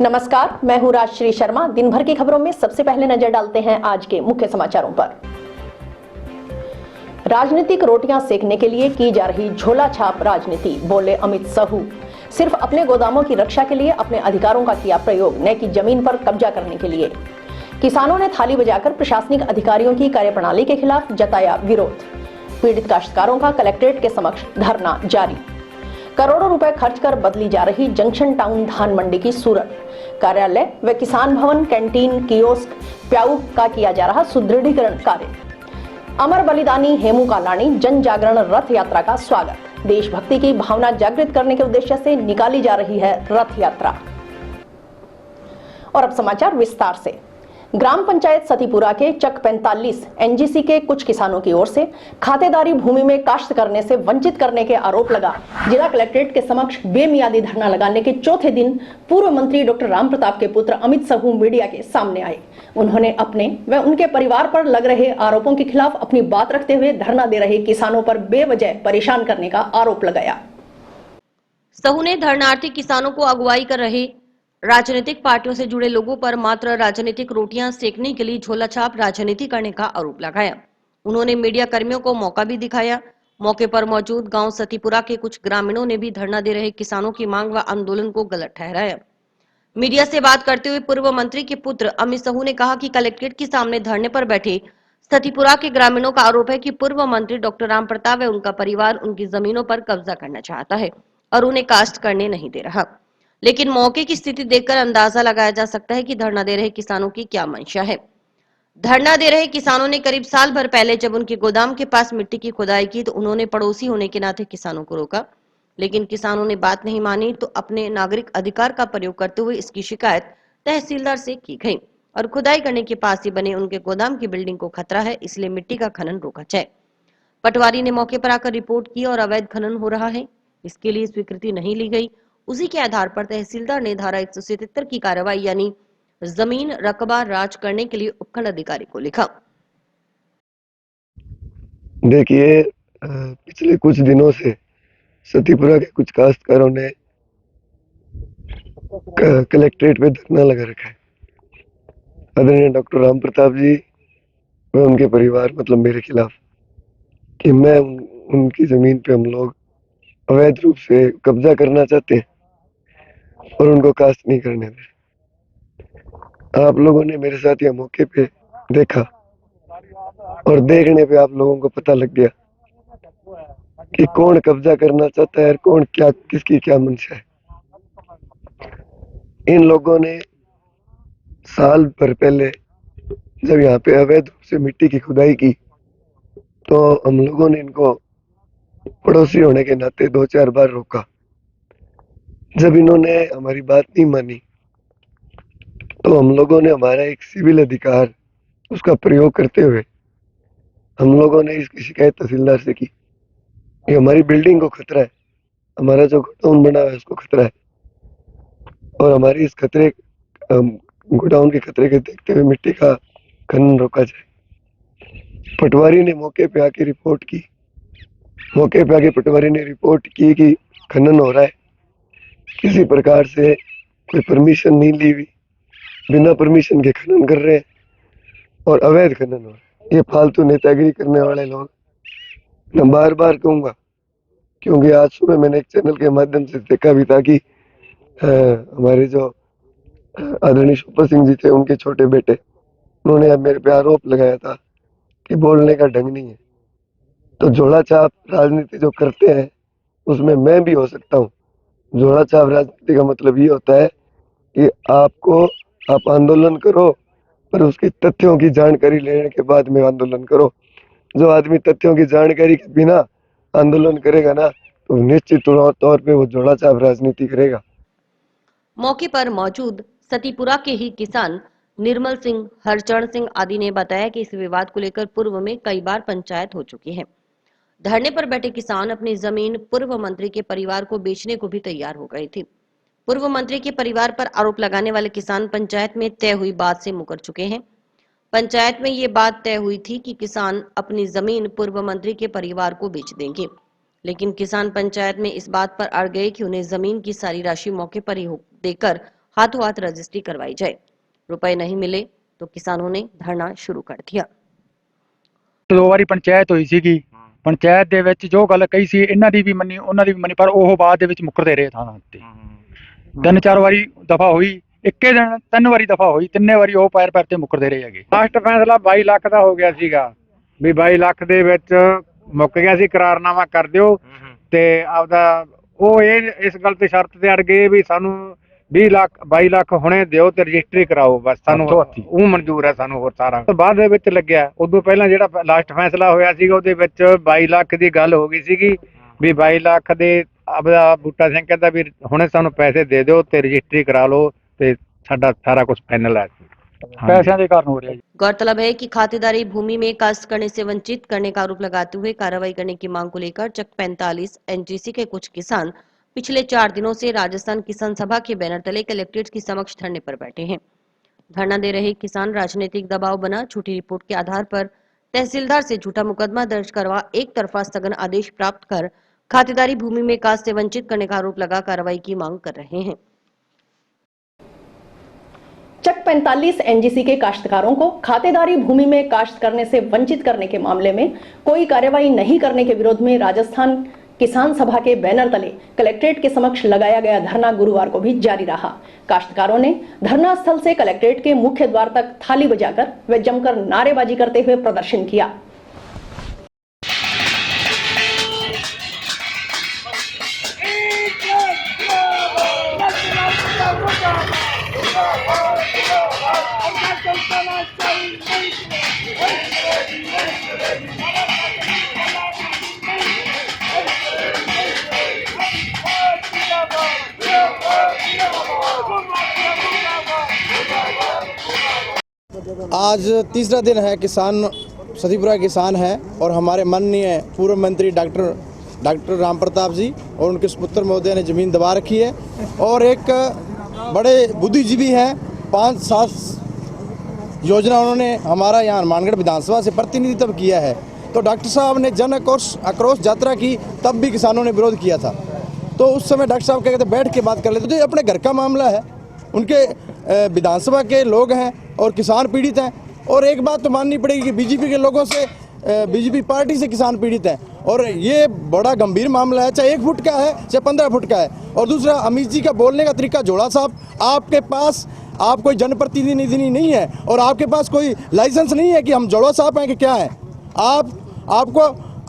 नमस्कार, मैं हूं राजश्री शर्मा। दिन भर की खबरों में सबसे पहले नजर डालते हैं आज के मुख्य समाचारों पर। राजनीतिक रोटियां सेकने के लिए की जा रही झोला छाप राजनीति, बोले अमित साहू। सिर्फ अपने गोदामों की रक्षा के लिए अपने अधिकारों का किया प्रयोग, न कि जमीन पर कब्जा करने के लिए। किसानों ने थाली बजाकर प्रशासनिक अधिकारियों की कार्यप्रणाली के खिलाफ जताया विरोध। पीड़ित काश्तकारों का कलेक्ट्रेट के समक्ष धरना जारी। करोड़ों रुपए खर्च कर बदली जा रही जंक्शन टाउन धान मंडी की सूरत। कार्यालय व किसान भवन, कैंटीन, कियोस्क, प्याऊ का किया जा रहा सुदृढ़ीकरण कार्य। अमर बलिदानी हेमू कालानी जन जागरण रथ यात्रा का स्वागत। देशभक्ति की भावना जागृत करने के उद्देश्य से निकाली जा रही है रथ यात्रा। और अब समाचार विस्तार से। ग्राम पंचायत सतीपुरा के चक 45 एनजीसी के कुछ किसानों की ओर से खातेदारी भूमि में काश्त करने से वंचित करने के आरोप लगा जिला कलेक्ट्रेट के समक्ष बेमियादी धरना लगाने के चौथे दिन पूर्व मंत्री डॉक्टर रामप्रताप के पुत्र अमित साहू मीडिया के सामने आए। उन्होंने अपने व उनके परिवार पर लग रहे आरोपों के खिलाफ अपनी बात रखते हुए धरना दे रहे किसानों पर बेवजह परेशान करने का आरोप लगाया। साहू ने धरनार्थी किसानों को अगुवाई कर रहे राजनीतिक पार्टियों से जुड़े लोगों पर मात्र राजनीतिक रोटियां सेकने के लिए झोलाछाप राजनीति करने का आरोप लगाया। उन्होंने मीडिया कर्मियों को मौका भी दिखाया। मौके पर मौजूद गांव सतीपुरा के कुछ ग्रामीणों ने भी धरना दे रहे किसानों की मांग व आंदोलन को गलत ठहराया। मीडिया से बात करते हुए पूर्व मंत्री के पुत्र अमित साहू ने कहा कि कलेक्ट्रेट के सामने धरने पर बैठे सतीपुरा के ग्रामीणों का आरोप है कि पूर्व मंत्री डॉक्टर रामप्रताप व उनका परिवार उनकी जमीनों पर कब्जा करना चाहता है और उन्हें कास्ट करने नहीं दे रहा। लेकिन मौके की स्थिति देखकर अंदाजा लगाया जा सकता है कि धरना दे रहे किसानों की क्या मंशा है। धरना दे रहे किसानों ने करीब साल भर पहले जब उनके गोदाम के पास मिट्टी की खुदाई की तो उन्होंने पड़ोसी होने के नाते किसानों को रोका, लेकिन किसानों ने बात नहीं मानी तो अपने नागरिक अधिकार का प्रयोग करते हुए इसकी शिकायत तहसीलदार से की गई और खुदाई करने के पास ही बने उनके गोदाम की बिल्डिंग को खतरा है, इसलिए मिट्टी का खनन रोका जाए। पटवारी ने मौके पर आकर रिपोर्ट की और अवैध खनन हो रहा है, इसके लिए स्वीकृति नहीं ली गई। उसी के आधार पर तहसीलदार ने धारा 177 की कार्रवाई यानी जमीन रकबा राज करने के लिए उपखंड अधिकारी को लिखा। देखिए, पिछले कुछ दिनों से सतीपुरा के कुछ काश्तकारों ने कलेक्ट्रेट पे धरना लगा रखा है। आदरणीय डॉक्टर राम प्रताप जी व उनके परिवार मतलब मेरे खिलाफ कि मैं उनकी जमीन पे हम लोग अवैध रूप से कब्जा करना चाहते हैं और उनको कास्ट नहीं करने दे। आप लोगों ने मेरे साथ यह मौके पे देखा और देखने पे आप लोगों को पता लग गया कि कौन कब्जा करना चाहता है और कौन क्या किसकी क्या मंशा है। इन लोगों ने साल भर पहले जब यहाँ पे अवैध रूप से मिट्टी की खुदाई की तो हम लोगों ने इनको पड़ोसी होने के नाते 2-4 बार रोका। जब इन्होंने हमारी बात नहीं मानी तो हम लोगों ने हमारा एक सिविल अधिकार उसका प्रयोग करते हुए हम लोगों ने इसकी शिकायत तहसीलदार से की। ये हमारी बिल्डिंग को खतरा है, हमारा जो गोडाउन बना हुआ है उसको खतरा है और हमारी इस खतरे गोडाउन के खतरे के देखते हुए मिट्टी का खनन रोका जाए। पटवारी ने मौके पे आके रिपोर्ट की। मौके पे आके पटवारी ने रिपोर्ट की कि खनन हो रहा है, किसी प्रकार से कोई परमिशन नहीं ली हुई, बिना परमिशन के खनन कर रहे हैं और अवैध खनन हो रहा है। ये फालतू नेतागिरी करने वाले लोग, मैं बार बार कहूंगा क्योंकि आज सुबह मैंने एक चैनल के माध्यम से देखा भी था कि हमारे जो आदरणीय सुपर सिंह जी थे उनके छोटे बेटे, उन्होंने मेरे पे आरोप लगाया था कि बोलने का ढंग नहीं है। तो झोला छाप राजनीति जो करते हैं उसमें मैं भी हो सकता हूँ। झोला छाप राजनीति का मतलब ये होता है कि आप आंदोलन करो पर उसकी तथ्यों की जानकारी लेने के बाद में आंदोलन करो। जो आदमी तथ्यों की जानकारी के बिना आंदोलन करेगा ना तो निश्चित तौर पे वो झोला छाप राजनीति करेगा। मौके पर मौजूद सतीपुरा के ही किसान निर्मल सिंह, हरचरण सिंह आदि ने बताया कि इस विवाद को लेकर पूर्व में कई बार पंचायत हो चुकी है। धरने पर बैठे किसान अपनी जमीन पूर्व मंत्री के परिवार को बेचने को भी तैयार हो गए थे। पूर्व मंत्री के परिवार पर आरोप लगाने वाले किसान पंचायत में तय हुई बात से मुकर चुके हैं। पंचायत में ये बात तय हुई थी कि किसान अपनी जमीन पूर्व मंत्री के परिवार को बेच देंगे, लेकिन किसान पंचायत में इस बात पर अड़ गए कि उन्हें जमीन की सारी राशि मौके पर ही देकर हाथों हाथ रजिस्ट्री करवाई जाए। रुपए नहीं मिले तो किसानों ने धरना शुरू कर दिया। 2 ਵਾਰੀ ਪੰਚਾਇਤ ਹੋਈ ਸੀਗੀ। ਪੰਚਾਇਤ ਦੇ ਵਿੱਚ ਜੋ ਗੱਲ ਕਹੀ ਸੀ ਇਹਨਾਂ ਦੀ ਵੀ ਮੰਨੀ ਉਹਨਾਂ ਦੀ ਵੀ ਮੰਨੀ, ਪਰ ਉਹ ਬਾਅਦ ਦੇ ਵਿੱਚ ਮੁੱਕਰਦੇ ਰਹੇ ਥਾਂ ਤੇ। 3-4 ਵਾਰੀ ਦਫਾ ਹੋਈ, ਇੱਕੇ ਦਿਨ 3 ਵਾਰੀ ਦਫਾ ਹੋਈ, ਤਿੰਨੇ ਵਾਰੀ ਉਹ ਪੈਰ ਤੇ ਮੁੱਕਰਦੇ ਰਹੇ ਹੈਗੇ। ਲਾਸਟ ਫੈਸਲਾ 22 ਲੱਖ ਦਾ ਹੋ ਗਿਆ ਸੀਗਾ ਵੀ 22 ਲੱਖ ਦੇ ਵਿੱਚ ਮੁੱਕ ਗਿਆ ਸੀ, ਕਰਾਰਨਾਮਾ ਕਰ ਦਿਓ ਤੇ ਆਪਦਾ ਉਹ ਇਸ ਗੱਲ ਤੇ ਸ਼ਰਤ ਤੇ ਅੜ ਗਏ ਵੀ ਸਾਨੂੰ 22 ਲੱਖ ਹੁਣੇ ਦਿਓ ਤੇ ਰਜਿਸਟਰੀ ਕਰਾਓ, ਬਸ ਸਾਨੂੰ ਉਹ ਮਨਜ਼ੂਰ ਹੈ ਸਾਨੂੰ, ਹੋਰ ਸਾਰਾ ਬਾਅਦ ਦੇ ਵਿੱਚ ਲੱਗਿਆ। ਉਦੋਂ ਪਹਿਲਾਂ ਜਿਹੜਾ ਲਾਸਟ ਫੈਸਲਾ ਹੋਇਆ ਸੀਗਾ ਉਹਦੇ ਵਿੱਚ 22 ਲੱਖ ਦੀ ਗੱਲ ਹੋ ਗਈ ਸੀਗੀ ਵੀ 22 ਲੱਖ ਦੇ ਆਪਦਾ ਬੂਟਾ ਸਿੰਘ ਕਹਿੰਦਾ ਵੀ ਹੁਣੇ ਸਾਨੂੰ ਪੈਸੇ ਦੇ ਦਿਓ ਤੇ ਰਜਿਸਟਰੀ ਕਰਾ ਲਓ ਤੇ ਸਾਡਾ सारा कुछ फाइनल है। पैसों के कारण हो रहा है। गौरतलब है कि खातेदारी भूमि में काश्त करने से वंचित करने का आरोप लगाते हुए कार्रवाई करने की मांग को लेकर चक 45 एनजीसी के कुछ किसान पिछले 4 दिनों से राजस्थान किसान सभा के बैनर तले कलेक्ट्रेट की समक्ष धरने पर बैठे हैं। धरना दे रहे किसान राजनीतिक दबाव बना झूठी रिपोर्ट के आधार पर तहसीलदार से झूठा मुकदमा दर्ज करवा एक तरफा स्थगन आदेश प्राप्त कर खातेदारी भूमि में काश्त से वंचित करने का आरोप लगा कार्रवाई की मांग कर रहे हैं। चक 45 एनजीसी के काश्तकारों को खातेदारी भूमि में काश्त करने से वंचित करने के मामले में कोई कार्यवाही नहीं करने के विरोध में राजस्थान किसान सभा के बैनर तले कलेक्ट्रेट के समक्ष लगाया गया धरना गुरुवार को भी जारी रहा। काश्तकारों ने धरना स्थल से कलेक्ट्रेट के मुख्य द्वार तक थाली बजाकर व जमकर नारेबाजी करते हुए प्रदर्शन किया। आज तीसरा दिन है, किसान सतीपुरा किसान है और हमारे माननीय पूर्व मंत्री डॉक्टर राम प्रताप जी और उनके सुपुत्र महोदय ने ज़मीन दबा रखी है और एक बड़े बुद्धिजीवी हैं, 5-7 योजना उन्होंने हमारा यहाँ हनुमानगढ़ विधानसभा से प्रतिनिधित्व किया है। तो डॉक्टर साहब ने जन आक्रोश यात्रा की, तब भी किसानों ने विरोध किया था। तो उस समय डॉक्टर साहब कहते बैठ के बात कर लेते, तो ये अपने घर का मामला है, उनके विधानसभा के लोग हैं और किसान पीड़ित हैं। और एक बात तो माननी पड़ेगी कि बीजेपी के लोगों से, बीजेपी पार्टी से किसान पीड़ित हैं और ये बड़ा गंभीर मामला है, चाहे 1 फुट का है चाहे 15 फुट का है। और दूसरा, अमित जी का बोलने का तरीका, जोड़ा साहब आपके पास आप कोई जनप्रतिनिधि नहीं है और आपके पास कोई लाइसेंस नहीं है कि हम जोड़ा साहब हैं कि क्या है।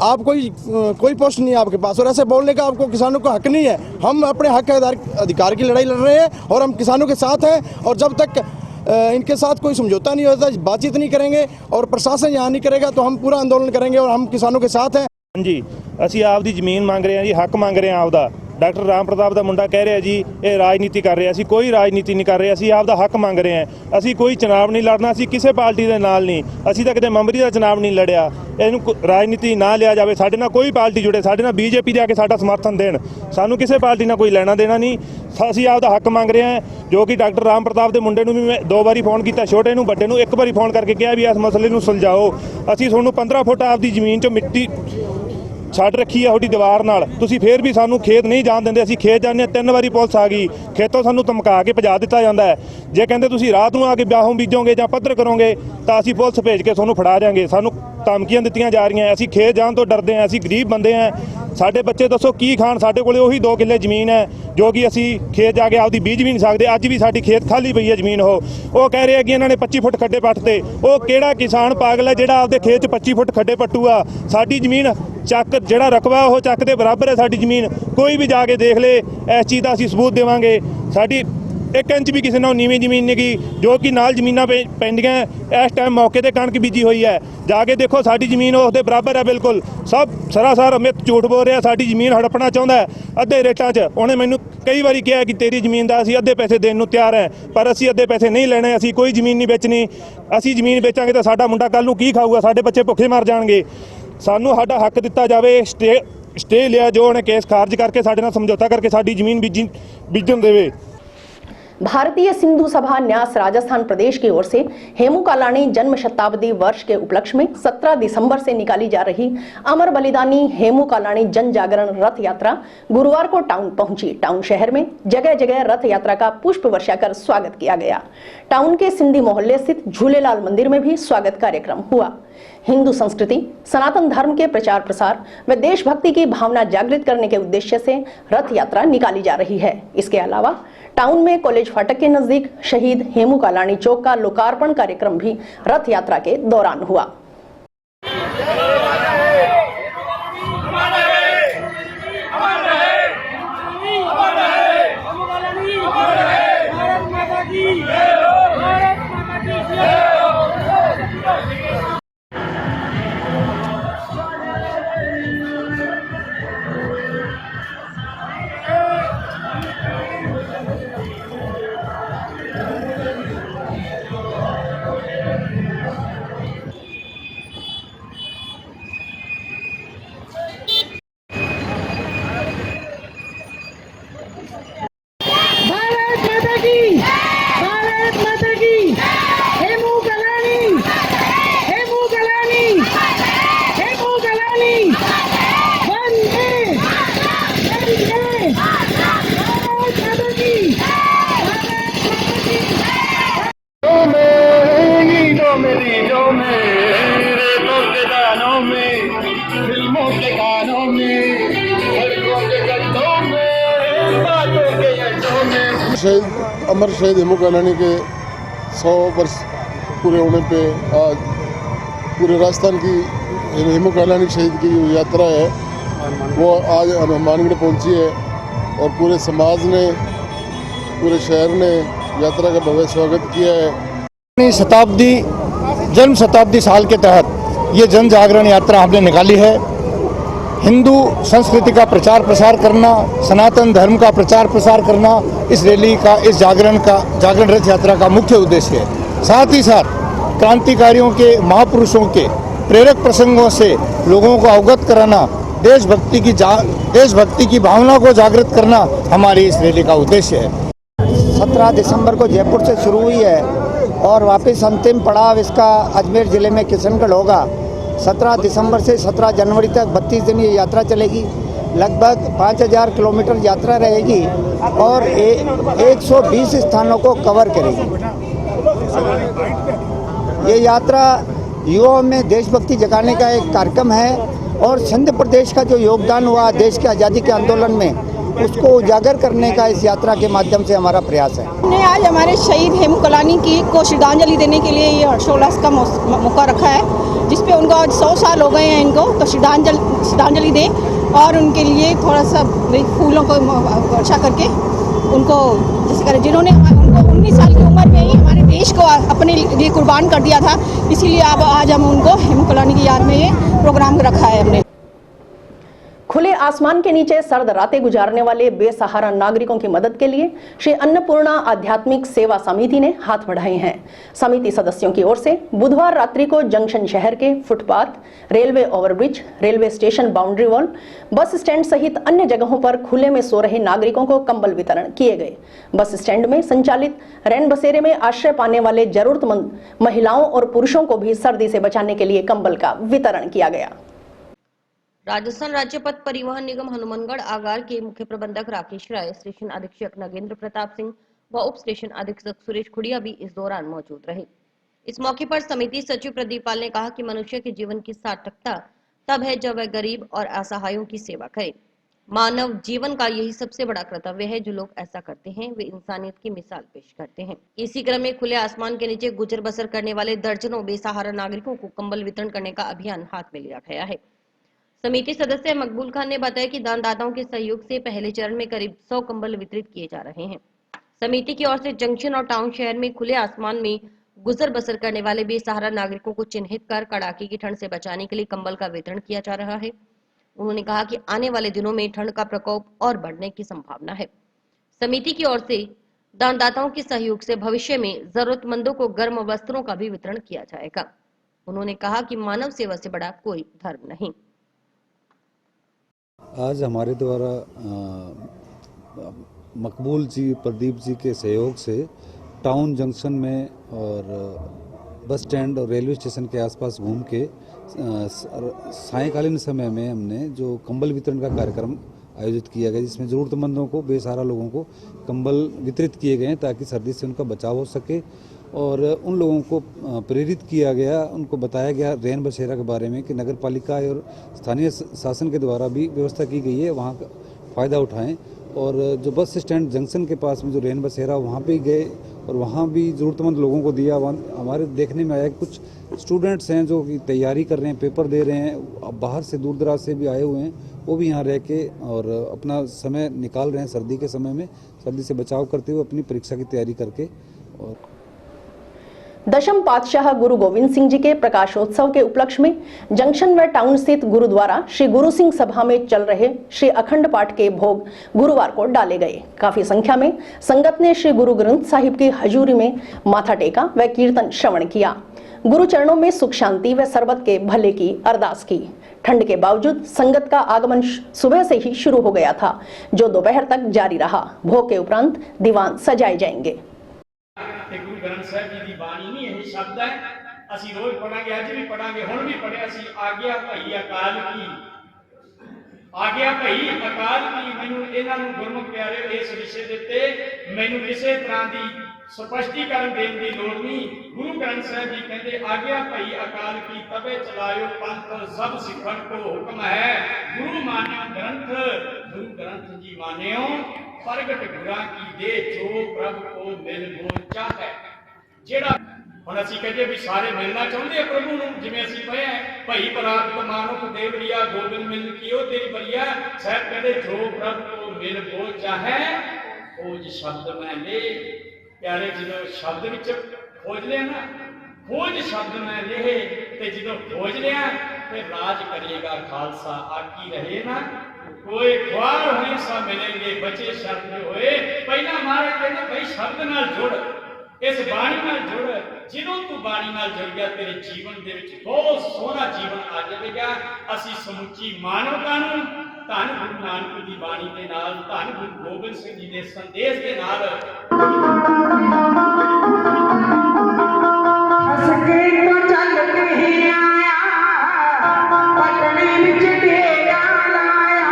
आप कोई पोस्ट नहीं है आपके पास और ऐसे बोलने का आपको किसानों का हक नहीं है। हम अपने हक अधिकार की लड़ाई लड़ रहे हैं और हम किसानों के साथ हैं और जब तक इनके साथ कोई समझौता नहीं होता, बातचीत नहीं करेंगे और प्रशासन यहाँ नहीं करेगा तो हम पूरा आंदोलन करेंगे और हम किसानों के साथ हैं। जी ਅਸੀਂ ਆਪਦੀ ਜ਼ਮੀਨ ਮੰਗ ਰਹੇ ਹਾਂ ਜੀ, ਹੱਕ ਮੰਗ ਰਹੇ ਹਾਂ ਆਪਦਾ। ਡਾਕਟਰ ਰਾਮ ਪ੍ਰਤਾਪ ਦਾ ਮੁੰਡਾ ਕਹਿ ਰਿਹਾ ਜੀ ਇਹ ਰਾਜਨੀਤੀ ਕਰ ਰਿਹਾ, ਅਸੀਂ ਕੋਈ ਰਾਜਨੀਤੀ ਨਹੀਂ ਕਰ ਰਹੇ, ਅਸੀਂ ਆਪਦਾ ਹੱਕ ਮੰਗ ਰਹੇ ਹਾਂ। ਅਸੀਂ ਕੋਈ ਚੁਣਾਵ ਨਹੀਂ ਲੜਨਾ, ਅਸੀਂ ਕਿਸੇ ਪਾਰਟੀ ਦੇ ਨਾਲ ਨਹੀਂ, ਅਸੀਂ ਤਾਂ ਕਿਤੇ ਮੈਂਬਰੀ ਦਾ ਚੁਣਾਵ ਨਹੀਂ ਲੜਿਆ। ਇਹਨੂੰ ਰਾਜਨੀਤੀ ਨਾ ਲਿਆ ਜਾਵੇ, ਸਾਡੇ ਨਾਲ ਕੋਈ ਪਾਰਟੀ ਜੁੜੇ, ਸਾਡੇ ਨਾਲ ਬੀਜੇਪੀ ਦੇ ਆ ਕੇ ਸਾਡਾ ਸਮਰਥਨ ਦੇਣ, ਸਾਨੂੰ ਕਿਸੇ ਪਾਰਟੀ ਨਾਲ ਕੋਈ ਲੈਣਾ ਦੇਣਾ ਨਹੀਂ। ਅਸੀਂ ਆਪਦਾ ਹੱਕ ਮੰਗ ਰਹੇ ਹਾਂ, ਜੋ ਕਿ ਡਾਕਟਰ ਰਾਮ ਪ੍ਰਤਾਪ ਦੇ ਮੁੰਡੇ ਨੂੰ ਵੀ ਮੈਂ 2 ਵਾਰੀ ਫੋਨ ਕੀਤਾ, ਛੋਟੇ ਨੂੰ, ਵੱਡੇ ਨੂੰ 1 ਵਾਰੀ ਫੋਨ ਕਰਕੇ ਕਿਹਾ ਵੀ ਇਸ ਮਸਲੇ ਨੂੰ ਸੁਲਝਾਓ। ਅਸੀਂ ਤੁਹਾਨੂੰ 15 ਫੁੱਟ ਆਪਦੀ ਜ਼ਮੀਨ 'ਚੋਂ ਮਿੱਟੀ ਛੱਡ ਰੱਖੀ ਹੈ ਤੁਹਾਡੀ ਦੀਵਾਰ ਨਾਲ, ਤੁਸੀਂ ਫੇਰ ਵੀ ਸਾਨੂੰ ਖੇਤ ਨਹੀਂ ਜਾਣ ਦਿੰਦੇ। ਅਸੀਂ ਖੇਤ ਜਾਂਦੇ 3 ਵਾਰੀ ਪੁਲਿਸ ਆ ਗਈ, ਖੇਤੋਂ ਸਾਨੂੰ ਧਮਕਾ ਕੇ ਭਜਾ ਦਿੱਤਾ ਜਾਂਦਾ ਹੈ। ਜੇ ਕਹਿੰਦੇ ਤੁਸੀਂ ਰਾਤ ਨੂੰ ਆ ਕੇ ਵਿਆਹੋਂ ਬੀਜੋਗੇ ਜਾਂ ਪੱਧਰ ਕਰੋਗੇ ਤਾਂ ਅਸੀਂ ਪੁਲਿਸ ਭੇਜ ਕੇ ਤੁਹਾਨੂੰ ਫੜਾ ਜਾਾਂਗੇ। ਸਾਨੂੰ ਧਮਕੀਆਂ ਦਿੱਤੀਆਂ ਜਾ ਰਹੀਆਂ, ਅਸੀਂ ਖੇਤ ਜਾਣ ਤੋਂ ਡਰਦੇ ਹਾਂ, ਅਸੀਂ ਗਰੀਬ ਬੰਦੇ ਹਾਂ, ਸਾਡੇ ਬੱਚੇ ਦੱਸੋ ਕੀ ਖਾਣ। ਸਾਡੇ ਕੋਲੇ ਉਹੀ 2 ਕਿੱਲੇ ਜ਼ਮੀਨ ਹੈ ਜੋ ਕਿ ਅਸੀਂ ਖੇਤ ਜਾ ਕੇ ਆਪਦੀ ਬੀਜ ਵੀ ਨਹੀਂ ਸਕਦੇ। ਅੱਜ ਵੀ ਸਾਡੀ ਖੇਤ ਖਾਲੀ ਪਈ ਹੈ ਜ਼ਮੀਨ। ਉਹ ਕਹਿ ਰਹੇ ਕਿ ਇਹਨਾਂ ਨੇ 25 ਫੁੱਟ ਖੱਡੇ ਪੱਟਤੇ। ਉਹ ਕਿਹੜਾ ਕਿਸਾਨ ਪਾਗਲ ਹੈ ਜਿਹੜਾ ਆਪਦੇ ਖੇਤ 'ਚ 25 ਫੁੱਟ ਖੱਡੇ ਪੱਟੂਗਾ? ਸਾਡੀ ਜ਼ਮੀਨ ਚੱਕ, ਜਿਹੜਾ ਰਕਬਾ ਉਹ ਚੱਕ ਦੇ ਬਰਾਬਰ ਹੈ ਸਾਡੀ ਜ਼ਮੀਨ। ਕੋਈ ਵੀ ਜਾ ਕੇ ਦੇਖ ਲੇ, ਇਸ ਚੀਜ਼ ਦਾ ਅਸੀਂ ਸਬੂਤ ਦੇਵਾਂਗੇ। ਸਾਡੀ 1 ਇੰਚ ਵੀ ਕਿਸੇ ਨਾਲ ਨੀਵੀਂ ਜ਼ਮੀਨ ਨਹੀਂ ਗੀ, ਜੋ ਕਿ ਨਾਲ ਜ਼ਮੀਨਾਂ ਪੈਂਦੀਆਂ ਇਸ ਟਾਈਮ ਮੌਕੇ ਤੇ ਕਣਕ ਬੀਜੀ ਹੋਈ ਹੈ। ਜਾ ਕੇ ਦੇਖੋ ਸਾਡੀ ਜ਼ਮੀਨ ਉਸ ਦੇ ਬਰਾਬਰ ਹੈ ਬਿਲਕੁਲ। ਸਭ ਸਰਾਸਰ ਮਿੱਥ ਝੂਠ ਬੋਲ ਰਿਹਾ, ਸਾਡੀ ਜ਼ਮੀਨ ਹੜਪਣਾ ਚਾਹੁੰਦਾ ਅੱਧੇ ਰੇਟਾਂ 'ਚ। ਉਹਨੇ ਮੈਨੂੰ ਕਈ ਵਾਰੀ ਕਿਹਾ ਕਿ ਤੇਰੀ ਜ਼ਮੀਨ ਦਾ ਅਸੀਂ ਅੱਧੇ ਪੈਸੇ ਦੇਣ ਨੂੰ ਤਿਆਰ ਹੈ, ਪਰ ਅਸੀਂ ਅੱਧੇ ਪੈਸੇ ਨਹੀਂ ਲੈਣੇ, ਅਸੀਂ ਕੋਈ ਜ਼ਮੀਨ ਨਹੀਂ ਵੇਚਣੀ। ਅਸੀਂ ਜ਼ਮੀਨ ਵੇਚਾਂਗੇ ਤਾਂ ਸਾਡਾ ਮੁੰਡਾ ਕੱਲ੍ਹ ਨੂੰ ਕੀ ਖਾਊਗਾ? ਸਾਡੇ ਬੱਚੇ ਭੁੱਖੇ ਮਰ ਜਾਣਗੇ। ਸਾਨੂੰ ਸਾਡਾ ਹੱਕ ਦਿੱਤਾ ਜਾਵੇ। ਸਟੇ ਲਿਆ, ਜੋ ਉਹਨੇ ਕੇਸ ਖਾਰਜ ਕਰਕੇ ਸਾਡੇ ਨਾਲ ਸਮਝੌਤਾ ਕਰਕੇ ਸਾਡੀ ਜ਼ਮੀਨ ਬੀਜਣ ਦੇਵੇ। भारतीय सिंधु सभा न्यास राजस्थान प्रदेश की ओर से हेमू कालाणी जन्म शताब्दी वर्ष के उपलक्ष्य में 17 दिसंबर से निकाली जा रही अमर बलिदानी हेमू कालाणी जन जागरण रथ यात्रा गुरुवार को टाउन पहुंची। टाउन शहर में जगह जगह रथ यात्रा का पुष्प वर्षा कर स्वागत किया गया। टाउन के सिंधी मोहल्ले स्थित झूलेलाल मंदिर में भी स्वागत कार्यक्रम हुआ। हिंदू संस्कृति, सनातन धर्म के प्रचार प्रसार व देशभक्ति की भावना जागृत करने के उद्देश्य से रथ यात्रा निकाली जा रही है। इसके अलावा टाउन में कॉलेज फाटक के नजदीक शहीद हेमू कालाणी चौक का लोकार्पण कार्यक्रम भी रथ यात्रा के दौरान हुआ। शहीद अमर शहीद हेमू कालाणी के 100 वर्ष पूरे होने पे आज पूरे राजस्थान की हेमू कालाणी शहीद की जो यात्रा है वो आज हनुमानगढ़ पहुंची है और पूरे समाज ने, पूरे शहर ने यात्रा का भव्य स्वागत किया है। शताब्दी जन्म शताब्दी साल के तहत ये जन जागरण यात्रा हमने निकाली है। हिंदू संस्कृति का प्रचार प्रसार करना, सनातन धर्म का प्रचार प्रसार करना इस रैली का, इस जागरण रथ यात्रा का मुख्य उद्देश्य है। साथ ही साथ क्रांतिकारियों के, महापुरुषों के प्रेरक प्रसंगों से लोगों को अवगत कराना, देशभक्ति की भावना को जागृत करना हमारी इस रैली का उद्देश्य है। 17 दिसंबर को जयपुर से शुरू हुई है और वापस अंतिम पड़ाव इसका अजमेर ज़िले में किशनगढ़ होगा। 17 दिसंबर से 17 जनवरी तक 32 दिन ये यात्रा चलेगी। लगभग 5000 किलोमीटर यात्रा रहेगी और 120 स्थानों को कवर करेगी। ये यात्रा युवाओं में देशभक्ति जगाने का एक कार्यक्रम है और सिंध प्रदेश का जो योगदान हुआ देश के आज़ादी के आंदोलन में, उसको उजागर करने का इस यात्रा के माध्यम से हमारा प्रयास है। हमने आज हमारे शहीद हेमू कालाणी को श्रद्धांजलि देने के लिए ये हर्षोल्लास का मौका रखा है, जिसपे उनको आज 100 साल हो गए हैं इनको, तो श्रद्धांजलि दें और उनके लिए थोड़ा सा फूलों को वर्षा करके उनको जैसे करें, जिन्होंने उनको 19 साल की उम्र में ही हमारे देश को अपने लिए कुर्बान कर दिया था। इसीलिए अब आज हम उनको हेमू कालाणी की याद में ये प्रोग्राम रखा है हमने। खुले आसमान के नीचे सर्द रातें गुजारने वाले बेसहारा नागरिकों की मदद के लिए श्री अन्नपूर्णा आध्यात्मिक सेवा समिति ने हाथ बढ़ाए हैं। समिति सदस्यों की ओर से बुधवार रात्रि को जंक्शन शहर के footpath, railway overbridge, railway station boundary wall, bus stand सहित अन्य जगहों पर खुले में सो रहे नागरिकों को कंबल वितरण किए गए। बस स्टैंड में संचालित रैन बसेरे में आश्रय पाने वाले जरूरतमंद महिलाओं और पुरुषों को भी सर्दी से बचाने के लिए कंबल का वितरण किया गया। राजस्थान राज्य पथ परिवहन निगम हनुमानगढ़ आगार के मुख्य प्रबंधक राकेश राय, स्टेशन अधीक्षक नगेंद्र प्रताप सिंह व उप स्टेशन अधीक्षक सुरेश खुड़िया भी इस दौरान मौजूद रहे। इस मौके पर समिति सचिव प्रदीप पाल ने कहा कि मनुष्य के जीवन की सार्थकता तब है जब वह गरीब और असहायों की सेवा करे। मानव जीवन का यही सबसे बड़ा कर्तव्य है। जो लोग ऐसा करते हैं वे इंसानियत की मिसाल पेश करते हैं। इसी क्रम में खुले आसमान के नीचे गुजर बसर करने वाले दर्जनों बेसहारा नागरिकों को कंबल वितरण करने का अभियान हाथ में लिया गया है। समिति सदस्य मकबूल खान ने बताया कि दानदाताओं के सहयोग से पहले चरण में करीब 100 कंबल वितरित किए जा रहे हैं। समिति की ओर से जंक्शन और टाउन शहर में खुले आसमान में गुजर बसर करने वाले बेसहारा नागरिकों को चिन्हित कर कड़ाके की ठंड से बचाने के लिए कंबल का वितरण किया जा रहा है। उन्होंने कहा कि आने वाले दिनों में ठंड का प्रकोप और बढ़ने की संभावना है। समिति की ओर से दानदाताओं के सहयोग से भविष्य में जरूरतमंदों को गर्म वस्त्रों का भी वितरण किया जाएगा। उन्होंने कहा कि मानव सेवा से बड़ा कोई धर्म नहीं। आज हमारे द्वारा मकबूल जी, प्रदीप जी के सहयोग से टाउन जंक्शन में और बस स्टैंड और रेलवे स्टेशन के आसपास घूम के सायंकालीन समय में हमने जो कंबल वितरण का कार्यक्रम आयोजित किया गया, जिसमें ज़रूरतमंदों को, बेसहारा लोगों को कंबल वितरित किए गए ताकि सर्दी से उनका बचाव हो सके। और उन लोगों को प्रेरित किया गया, उनको बताया गया रैन बसेरा के बारे में कि नगर पालिका और स्थानीय शासन के द्वारा भी व्यवस्था की गई है, वहाँ का फ़ायदा उठाएं। और जो बस स्टैंड जंक्शन के पास में जो रैन बसेरा, वहाँ पे गए और वहाँ भी ज़रूरतमंद लोगों को दिया। हमारे देखने में आया कि कुछ स्टूडेंट्स हैं जो कि तैयारी कर रहे हैं, पेपर दे रहे हैं, अब बाहर से दूर दराज से भी आए हुए हैं, वो भी यहाँ रह के और अपना समय निकाल रहे हैं सर्दी के समय में, सर्दी से बचाव करते हुए अपनी परीक्षा की तैयारी करके। और दशम पातशाह गुरु गोविंद सिंह जी के प्रकाशोत्सव के उपलक्ष्य में जंक्शन व टाउन स्थित गुरुद्वारा श्री गुरु सिंह सभा में चल रहे श्री अखंड पाठ के भोग गुरुवार को डाले गए। काफी संख्या में संगत ने श्री गुरु ग्रंथ साहिब की हजूरी में माथा टेका व कीर्तन श्रवण किया। गुरु चरणों में सुख शांति व सर्बत के भले की अरदास की। ठंड के बावजूद संगत का आगमन सुबह से ही शुरू हो गया था, जो दोपहर तक जारी रहा। भोग के उपरांत दीवान सजाए जाएंगे। गुरु ग्रंथ साहिब जी की बाणी नहीं यही शब्द है, असी रोज पढ़ांगे, अज भी पढ़ांगे, हुण भी पढ़िया सी। आज्ञा भई अकाल की, आज्ञा भई अकाल की। मैनू इन्हां नूं गुरमुख प्यारे इस विषय दे उत्ते मैनू किसी तरह की स्पष्टीकरण देने की लोड़ नहीं। गुरु ग्रंथ साहिब जी कहते आज्ञा भई अकाल की, तबे चलायो पंथ सब सिखण को हुक्म है। गुरु मान्यो ग्रंथ, गुरु ग्रंथ जी मान्यो प्रगट गुरा की दे, जो प्रभु को मिल गो चाहे। जेड़ा हुण असीं कहिए भी सारे मिलना चाहुंदे प्रभु नूं, जिवें असीं पढ़े भई परागत मानुख देवरिया गोबिंद मिल कियो तेरी बलिया। साहब कहते जो प्रभु को मिल गो चाहे, खोज शब्द मैं ले। प्यारे जो शब्द विच खोज लिया ना, खोज शब्द मैं ले, ते जो खोज लिया फिर राज करेगा खालसा। आकी रहे ना कोई ख्वार होए सब मिलेंगे, बचे शब्द होए। पहला महाराज कहते भाई शब्द नाल जुड़, इस बाणी नाल जुड़। जिदों तू बाणी नाल जुड़ गया तेरे जीवन दे विच बहुत सोहना जीवन आ जाएगा। असी समुची मानवता नूं धन गुरु नानक दी बाणी दे नाल, धन गुरु गोबिंद सिंह जी दे संदेश दे नाल हस के तो चल के आया, पटने विच डेरा लाया।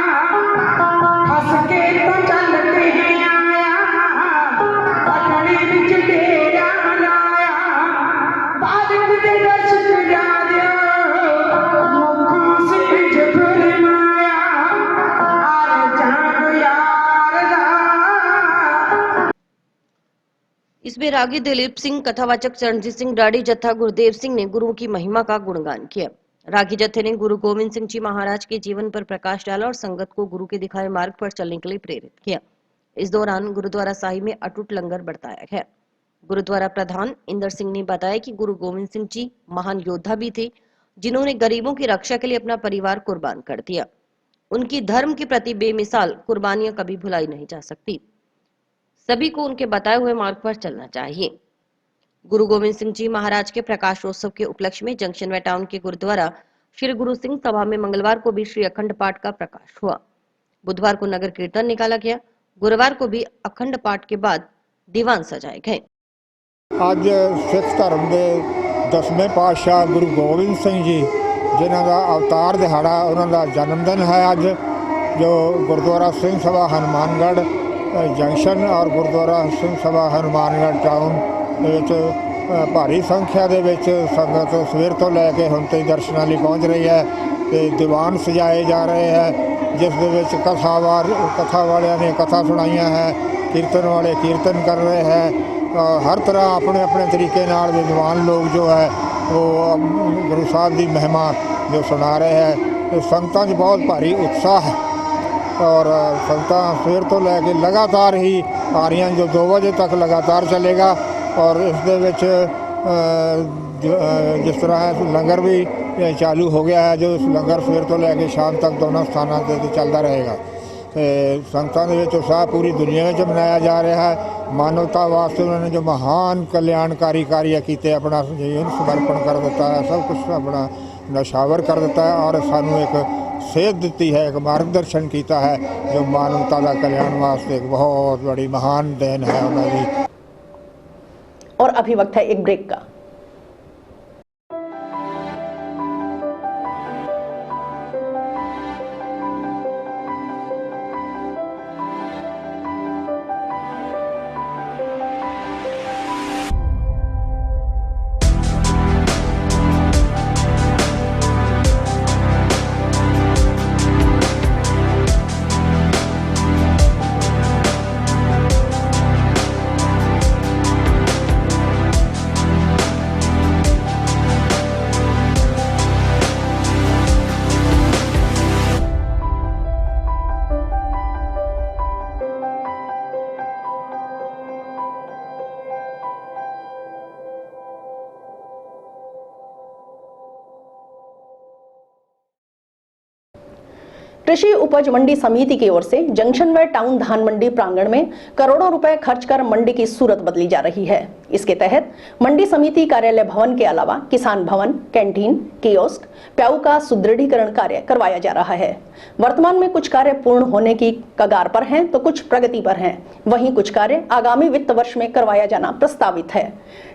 हस के तो चल के आया, पटने विच डेरा लाया। बादक दे दर्शन जा दियो, मुखां सिज फरमाया। आर जान यार दा। इसमें रागी दिलीप सिंह, कथावाचक चरणजीत सिंह डाडी, जत्था गुरुदेव सिंह ने गुरुओं की महिमा का गुणगान किया। रागी जत्थे ने गुरु गोविंद सिंह जी महाराज के जीवन पर प्रकाश डाला और संगत को गुरु के दिखाए मार्ग पर चलने के लिए प्रेरित किया। इस दौरान गुरुद्वारा साहिब में अटूट लंगर बरताया गया। गुरुद्वारा प्रधान इंदर सिंह ने बताया कि गुरु गोविंद सिंह जी महान योद्धा भी थे, जिन्होंने गरीबों की रक्षा के लिए अपना परिवार कुर्बान कर दिया। उनकी धर्म के प्रति बेमिसाल कुर्बानियां कभी भुलाई नहीं जा सकती। सभी को उनके बताए हुए मार्ग पर चलना चाहिए। गुरु गोविंद सिंह जी महाराज के प्रकाशोत्सव के उपलक्ष्य में जंक्शन व टाउन के गुरुद्वारा श्री गुरु सिंह सभा में मंगलवार को भी श्री अखंड पाठ का प्रकाश हुआ। बुधवार को नगर कीर्तन निकाला गया। गुरुवार को भी अखंड पाठ के बाद दीवान सजाए गए। ਅੱਜ ਸਿੱਖ ਧਰਮ ਦੇ 10ਵੇਂ ਪਾਤਸ਼ਾਹ ਗੁਰੂ ਗੋਬਿੰਦ ਸਿੰਘ ਜੀ ਜਿਨ੍ਹਾਂ ਦਾ ਅਵਤਾਰ ਦਿਹਾੜਾ, ਉਹਨਾਂ ਦਾ ਜਨਮ ਦਿਨ ਹੈ ਅੱਜ, ਜੋ ਗੁਰਦੁਆਰਾ ਸਿੰਘ ਸਭਾ ਹਨੂਮਾਨਗੜ੍ਹ ਜੰਕਸ਼ਨ ਔਰ ਗੁਰਦੁਆਰਾ ਸਿੰਘ ਸਭਾ ਹਨੂਮਾਨਗੜ੍ਹ ਟਾਊਨ ਦੇ ਵਿੱਚ ਭਾਰੀ ਸੰਖਿਆ ਦੇ ਵਿੱਚ ਸੰਗਤ ਸਵੇਰ ਤੋਂ ਲੈ ਕੇ ਹੁਣ ਤੱਕ ਦਰਸ਼ਨਾਂ ਲਈ ਪਹੁੰਚ ਰਹੀ ਹੈ ਤੇ ਦੀਵਾਨ ਸਜਾਏ ਜਾ ਰਹੇ ਹੈ, ਜਿਸ ਦੇ ਵਿੱਚ ਕਥਾ ਵਾਲਿਆਂ ਨੇ ਕਥਾ ਸੁਣਾਈਆਂ ਹੈ, ਕੀਰਤਨ ਵਾਲੇ ਕੀਰਤਨ ਕਰ ਰਹੇ ਹੈ। हर तरह अपने अपने तरीके नाल विद्वान लोग जो है वो गुरु साहब की महिमा जो सुना रहे हैं। तो संगतां 'च बहुत भारी उत्साह है और संगतां सवेर तो लैके लगातार ही आ रही, जो 2 बजे तक लगातार चलेगा। और इस दे विच जिस तरह लंगर भी चालू हो गया है, जो लंगर सवेर तो लैके शाम तक दोनों स्थानों पर चलता रहेगा। संगतां दे विच उत्साह पूरी दुनिया में मनाया जा रहा है। मानवता वास्ते उन्होंने जो महान कल्याणकारी कार्य किए, अपना जीवन समर्पण कर दिता है, सब कुछ अपना ਨਸ਼ਾਵਰ ਕਰ ਦਿੱਤਾ ਹੈ ਔਰ ਸਾਨੂੰ ਇੱਕ ਸੇਧ ਦਿੱਤੀ ਹੈ, ਇੱਕ ਮਾਰਗਦਰਸ਼ਨ ਕੀਤਾ ਹੈ ਜੋ ਮਾਨਵਤਾ ਦਾ ਕਲਿਆਣ ਵਾਸਤੇ ਇੱਕ ਬਹੁਤ ਬੜੀ ਮਹਾਨ ਦੇਣ ਹੈ ਉਹਨਾਂ ਦੀ। और अभी वक्त है एक ब्रेक का। कृषि उपज मंडी समिति की ओर से जंक्शन व टाउन धान मंडी प्रांगण में करोड़ों रुपए खर्च कर मंडी की सूरत बदली जा रही है। इसके तहत मंडी समिति कार्यालय भवन के अलावा किसान भवन, कैंटीन, कियोस्क, प्याऊ का सुदृढ़ीकरण कार्य करवाया जा रहा है। वर्तमान में कुछ कार्य पूर्ण होने की कगार पर हैं तो कुछ प्रगति पर हैं। वहीं कुछ कार्य आगामी वित्त वर्ष में करवाया जाना प्रस्तावित है।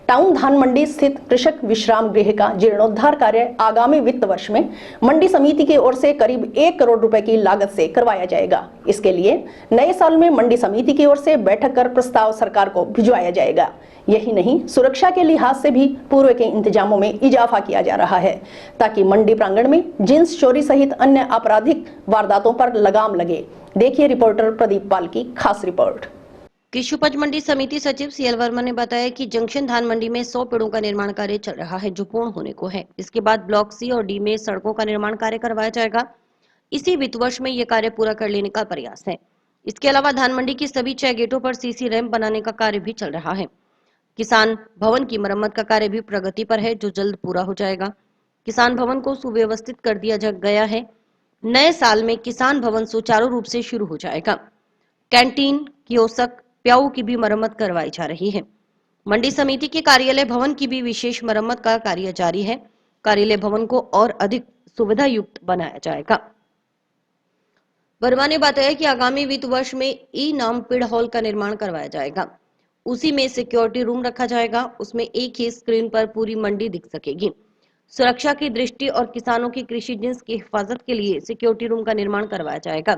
टाउन धान मंडी स्थित कृषक विश्राम गृह का जीर्णोद्धार कार्य आगामी वित्त वर्ष में मंडी समिति की ओर से करीब 1 करोड़ रुपए की लागत से करवाया जाएगा। इसके लिए नए साल में मंडी समिति की ओर से बैठक कर प्रस्ताव सरकार को भिजवाया जाएगा। यही नहीं, सुरक्षा के लिहाज से भी पूर्व के इंतजामों में इजाफा किया जा रहा है ताकि मंडी प्रांगण में जिंस चोरी सहित अन्य आपराधिक वारदातों पर लगाम लगे। देखिए रिपोर्टर प्रदीप पाल की खास रिपोर्ट। कृषि उपज मंडी समिति सचिव सीएल वर्मा ने बताया कि जंक्शन धान मंडी में 100 पेड़ों का निर्माण कार्य चल रहा है जो पूर्ण होने को है। इसके बाद ब्लॉक सी और डी में सड़कों का निर्माण कार्य करवाया जाएगा। इसी वित्त वर्ष में यह कार्य पूरा कर लेने का प्रयास है। इसके अलावा धान मंडी की सभी 6 गेटों पर सीसी रैंप बनाने का कार्य भी चल रहा है। किसान भवन की मरम्मत का कार्य भी प्रगति पर है जो जल्द पूरा हो जाएगा। किसान भवन को सुव्यवस्थित कर दिया गया है। नए साल में किसान भवन सुचारू रूप से शुरू हो जाएगा। कैंटीन, कियोस्क, प्याऊ की भी मरम्मत करवाई जा रही है। मंडी समिति के कार्यालय भवन की भी विशेष मरम्मत का कार्य जारी है। कार्यालय भवन को और अधिक सुविधा युक्त बनाया जाएगा। वर्मा ने बताया कि आगामी वित्त वर्ष में ई नाम पिड़ हॉल का निर्माण करवाया जाएगा। उसी में सिक्योरिटी रूम रखा जाएगा। उसमें एक ही स्क्रीन पर पूरी मंडी दिख सकेगी। सुरक्षा की दृष्टि और किसानों की कृषि जिन्स की हिफाजत के लिए सिक्योरिटी रूम का निर्माण करवाया जाएगा।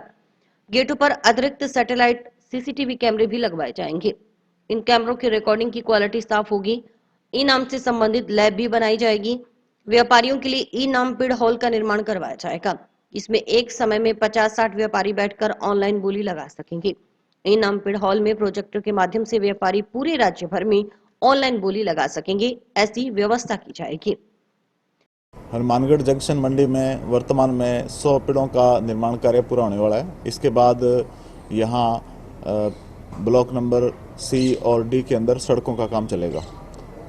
गेटों पर अतिरिक्त सैटेलाइट सीसीटीवी कैमरे भी लगवाए जाएंगे। इन कैमरों की रिकॉर्डिंग की क्वालिटी साफ होगी। ई नाम से संबंधित लैब भी बनाई जाएगी। व्यापारियों के लिए ई नाम पिड़ हॉल का निर्माण करवाया जाएगा। इसमें एक समय में 50-60 व्यापारी बैठकर ऑनलाइन बोली लगा सकेंगे। ई नाम पिड़ हॉल में प्रोजेक्टर के माध्यम से व्यापारी पूरे राज्य भर में ऑनलाइन बोली लगा सकेंगे। ऐसी व्यवस्था की जाएगी। हनुमानगढ़ जंक्शन मंडी में वर्तमान में 100 पेड़ों का निर्माण कार्य पूरा होने वाला है। इसके बाद यहाँ ब्लॉक नंबर सी और डी के अंदर सड़कों का काम चलेगा।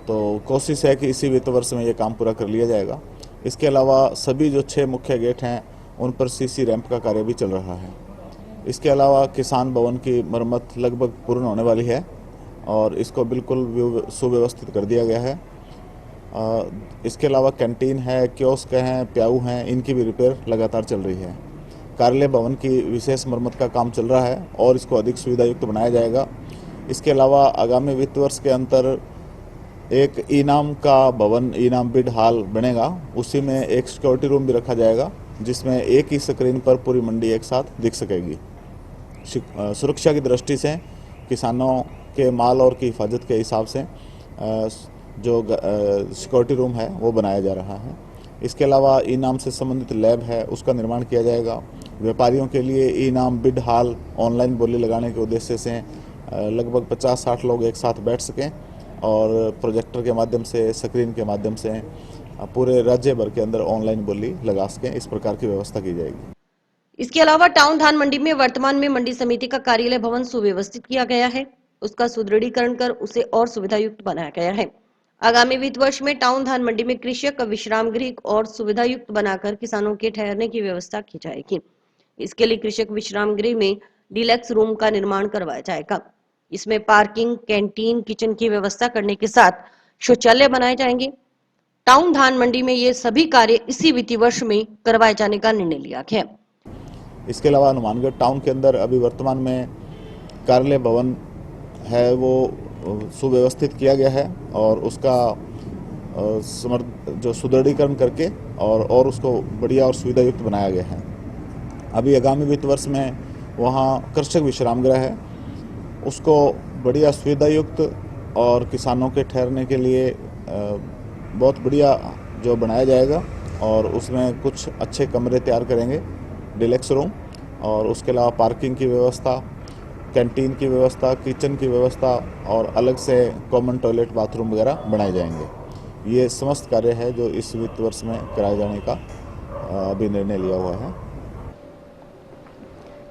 तो कोशिश है कि इसी वित्त वर्ष में ये काम पूरा कर लिया जाएगा। इसके अलावा सभी जो 6 मुख्य गेट हैं उन पर सीसी रैंप का कार्य भी चल रहा है। इसके अलावा किसान भवन की मरम्मत लगभग पूर्ण होने वाली है और इसको बिल्कुल सुव्यवस्थित कर दिया गया है। इसके अलावा कैंटीन है, कियोस्क हैं, प्याऊ हैं, इनकी भी रिपेयर लगातार चल रही है। कार्यालय भवन की विशेष मरम्मत का काम चल रहा है और इसको अधिक सुविधा युक्त बनाया जाएगा। इसके अलावा आगामी वित्त वर्ष के अंतर एक इनाम का भवन, इनाम बिड हॉल बनेगा। उसी में एक सिक्योरिटी रूम भी रखा जाएगा जिसमें एक ही स्क्रीन पर पूरी मंडी एक साथ दिख सकेगी। सुरक्षा की दृष्टि से किसानों के माल और की हिफाजत के हिसाब से जो सिक्योरिटी रूम है वो बनाया जा रहा है। इसके अलावा इनाम से संबंधित लैब है उसका निर्माण किया जाएगा। व्यापारियों के लिए इनाम बिड हॉल ऑनलाइन बोली लगाने के उद्देश्य से लगभग 50-60 लोग एक साथ बैठ सकें और प्रोजेक्टर के माध्यम से, स्क्रीन के माध्यम से पूरे राज्य भर के अंदर ऑनलाइन बोली लगा सकें, इस प्रकार की व्यवस्था की जाएगी। इसके अलावा टाउन धान मंडी में वर्तमान में मंडी समिति का कार्यालय भवन सुव्यवस्थित किया गया है। उसका सुदृढ़ीकरण कर उसे और सुविधा युक्त बनाया गया है। आगामी वित्त वर्ष में टाउन धान मंडी में कृषक विश्राम गृह और सुविधा युक्त बनाकर किसानों के ठहरने की व्यवस्था की जाएगी। इसके लिए कृषक विश्राम गृह में डिलक्स रूम का निर्माण करवाया जाएगा। इसमें पार्किंग, कैंटीन, किचन की व्यवस्था करने के साथ शौचालय बनाए जाएंगे। टाउन धान मंडी में ये सभी कार्य इसी वित्तीय वर्ष में करवाए जाने का निर्णय लिया गया। इसके अलावा हनुमानगढ़ टाउन के अंदर अभी वर्तमान में कार्यालय भवन है वो सुव्यवस्थित किया गया है और उसका जो सुदृढ़ीकरण करके और उसको बढ़िया और सुविधा युक्त बनाया गया है। अभी आगामी वित्त वर्ष में वहाँ कृषक विश्राम गृह है, उसको बढ़िया सुविधा युक्त और किसानों के ठहरने के लिए बहुत बढ़िया जो बनाया जाएगा और उसमें कुछ अच्छे कमरे तैयार करेंगे, डिलक्स रूम, और उसके अलावा पार्किंग की व्यवस्था, कैंटीन की व्यवस्था, किचन की व्यवस्था और अलग से कॉमन टॉयलेट बाथरूम वगैरह बनाए जाएंगे। ये समस्त कार्य है जो इस वित्त वर्ष में कराए जाने का अभी निर्णय लिया हुआ है।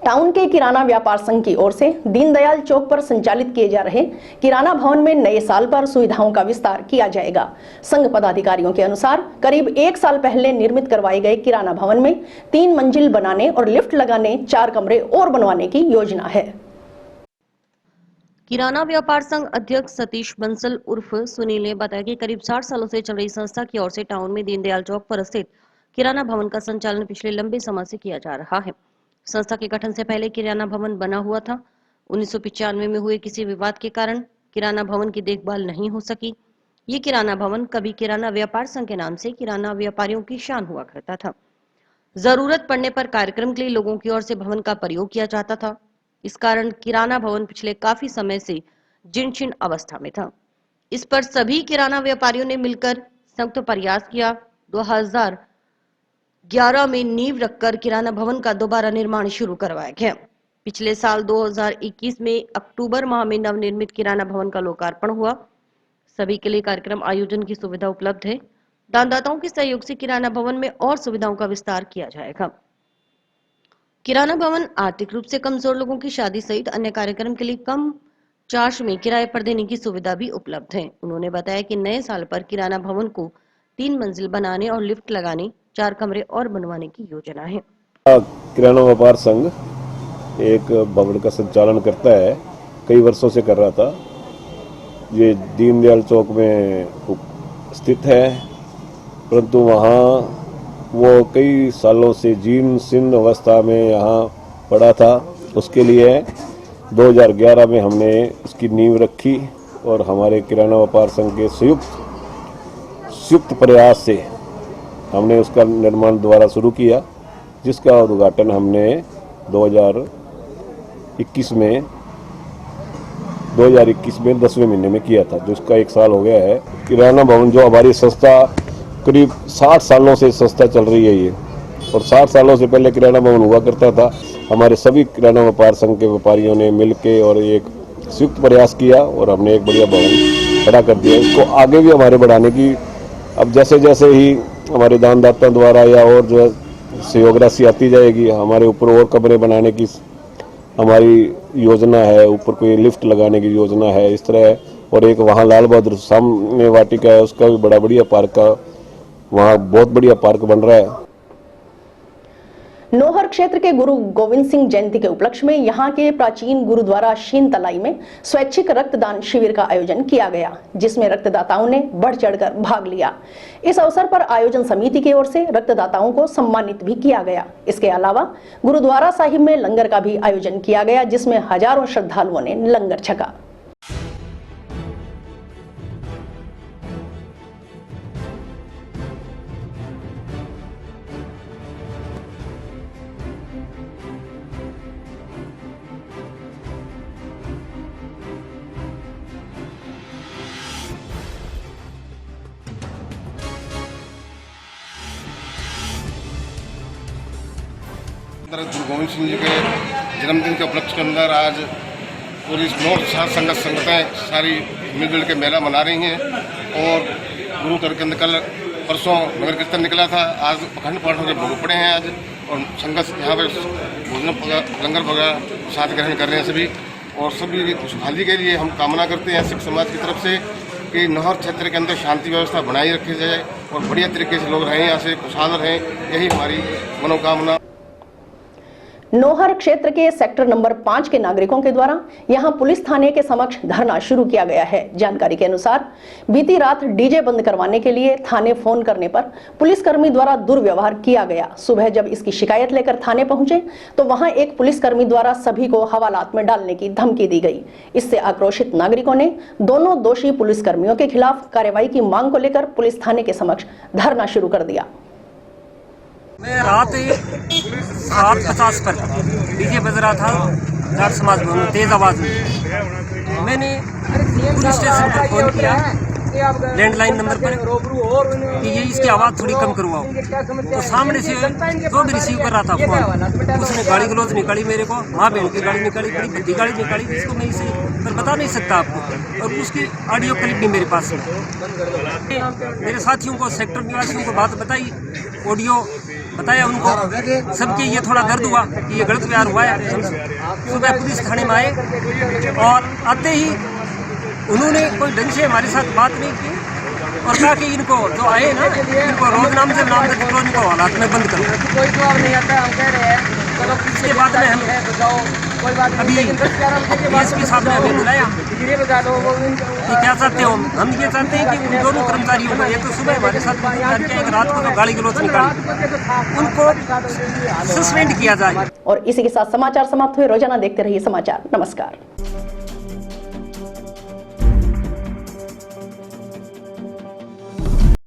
टाउन के किराना व्यापार संघ की ओर से दीनदयाल चौक पर संचालित किए जा रहे किराना भवन में नए साल पर सुविधाओं का विस्तार किया जाएगा। संघ पदाधिकारियों के अनुसार करीब 1 साल पहले निर्मित करवाए गए किराना भवन में 3 मंजिल बनाने और लिफ्ट लगाने, 4 कमरे और बनवाने की योजना है। किराना व्यापार संघ अध्यक्ष सतीश बंसल उर्फ सुनील ने बताया कि करीब 60 सालों से चल रही संस्था की ओर से टाउन में दीनदयाल चौक पर स्थित किराना भवन का संचालन पिछले लंबे समय से किया जा रहा है। संस्था के गठन से पहले किराना भवन बना हुआ था। 1995 में हुए किसी विवाद के कारण किराना भवन की देखभाल नहीं हो सकी। ये किराना भवन कभी किराना व्यापार संघ के नाम से किराना व्यापारियों की शान हुआ करता था। जरूरत पड़ने पर कार्यक्रम के लिए लोगों की ओर से भवन का प्रयोग किया जाता था। इस कारण किराना भवन पिछले काफी समय से जीर्ण अवस्था में था। इस पर सभी किराना व्यापारियों ने मिलकर संयुक्त प्रयास किया। 2011 में नींव रखकर किराना भवन का दोबारा निर्माण शुरू करवाया गया। पिछले साल 2021 में अक्टूबर माह में नवनिर्मित किराना भवन का लोकार्पण हुआ। सभी के लिए कार्यक्रम आयोजन की सुविधा उपलब्ध है। दानदाताओं के सहयोग से किराना भवन में और सुविधाओं का विस्तार किया जाएगा। किराना भवन आर्थिक रूप से कमजोर लोगों की शादी सहित अन्य कार्यक्रम के लिए कम चार्ज में किराए पर देने की सुविधा भी उपलब्ध है। उन्होंने बताया कि नए साल पर किराना भवन को 3 मंजिल बनाने और लिफ्ट लगाने, 4 कमरे और बनवाने की योजना है। किराना व्यापार संघ एक भवन का संचालन करता है, कई वर्षों से कर रहा था। ये दीनदयाल चौक में स्थित है, परंतु वहाँ वो कई सालों से जीर्ण शीर्ण अवस्था में यहाँ पड़ा था। उसके लिए 2011 में हमने इसकी नींव रखी और हमारे किराना व्यापार संघ के संयुक्त प्रयास से हमने उसका निर्माण दोबारा शुरू किया, जिसका उद्घाटन हमने 2021 में 10वें महीने में किया था, जिसका 1 साल हो गया है। किराना भवन जो हमारी संस्था करीब 60 सालों से संस्था चल रही है ये, और 60 सालों से पहले किराना भवन हुआ करता था। हमारे सभी किराना व्यापार संघ के व्यापारियों ने मिलके और एक संयुक्त प्रयास किया और हमने एक बढ़िया भवन खड़ा कर दिया। इसको आगे भी हमारे बढ़ाने की, अब जैसे जैसे ही हमारे दानदाता द्वारा या और जो सहयोग राशि आती जाएगी, हमारे ऊपर और कमरे बनाने की हमारी योजना है, ऊपर कोई लिफ्ट लगाने की योजना है, इस तरह। और एक वहाँ लाल बहादुर सामने वाटिका है, उसका भी बड़ा बढ़िया पार्क का वहाँ बहुत बढ़िया पार्क बन रहा है। नौहर क्षेत्र के गुरु गोविंद सिंह जयंती के उपलक्ष्य में यहां के प्राचीन गुरुद्वारा शीन तलाई में स्वैच्छिक रक्तदान शिविर का आयोजन किया गया, जिसमें रक्तदाताओं ने बढ़ चढ़कर भाग लिया। इस अवसर पर आयोजन समिति की ओर से रक्तदाताओं को सम्मानित भी किया गया। इसके अलावा गुरुद्वारा साहिब में लंगर का भी आयोजन किया गया, जिसमें हजारों श्रद्धालुओं ने लंगर छका। गुरु गोविंद सिंह जी के जन्मदिन के उपलक्ष्य के अंदर आज पूरी नौर संगत संगतें सारी मिलजुल के मेला मना रही हैं। और गुरु घर के अंदर कल परसों नगर कीर्तन निकला था, आज अखंड पाठ के भोग पड़े हैं आज, और संगत यहाँ पर भोजन लंगर वगैरह प्रसाद ग्रहण कर रहे हैं सभी। और सभी खुशहाली के लिए हम कामना करते हैं सिख समाज की तरफ से कि नौहर क्षेत्र के अंदर शांति व्यवस्था बनाई रखी जाए और बढ़िया तरीके से लोग रहें, यहाँ से खुशहाल रहें, यही हमारी मनोकामना। नोहर क्षेत्र के सेक्टर नंबर 5 के नागरिकों के द्वारा यहां पुलिस थाने के समक्ष धरना शुरू किया गया है। जानकारी के अनुसार बीती रात डीजे बंद करवाने के लिए थाने फोन करने पर पुलिसकर्मी द्वारा दुर्व्यवहार किया गया। सुबह जब इसकी शिकायत लेकर थाने पहुंचे तो वहां एक पुलिसकर्मी द्वारा सभी को हवालात में डालने की धमकी दी गई। इससे आक्रोशित नागरिकों ने दोनों दोषी पुलिसकर्मियों के खिलाफ कार्रवाई की मांग को लेकर पुलिस थाने के समक्ष धरना शुरू कर दिया। मैं रात 7:50 पर डीजे बज रहा था जाट समाज भवन में तेज आवाज में। मैंने पुलिस स्टेशन पर फोन किया लैंडलाइन नंबर पर कि ये इसकी आवाज़ थोड़ी कम करवाओ। तो सामने से जो भी रिसीव कर रहा था फोन, उसने गाड़ी गलौज निकाली मेरे को, माँ बहन की गाड़ी निकाली, बड़ी बड़ी गाड़ी निकाली जिसको मैं इसे पर बता नहीं सकता आपको। और उसकी ऑडियो क्लिप भी मेरे पास है। मेरे साथियों को, सेक्टर निवासियों को बात बताई, ऑडियो बताया उनको, सबके ये थोड़ा दर्द हुआ कि ये गलत व्यवहार हुआ है। सुबह पुलिस थाने में आए और आते ही उन्होंने कोई ढंग से हमारे साथ बात नहीं की और कहा कि इनको जो आए ना, इनको रोज नाम से नाम तक इनको हालात में बंद करो। कोई जवाब नहीं आता, हम कह रहे हैं इसके बाद में हम अभी एसपी साहब ने हमें बुलाया कि क्या चाहते हो। हम ये चाहते हैं कि उन दोनों कर्मचारियों को, ये तो सुबह हमारे साथ करके एक रात को जो गाली गलौज निकाली, उनको सस्पेंड किया जाए। और इसी के साथ समाचार समाप्त हुए। रोजाना देखते रहिए समाचार। नमस्कार।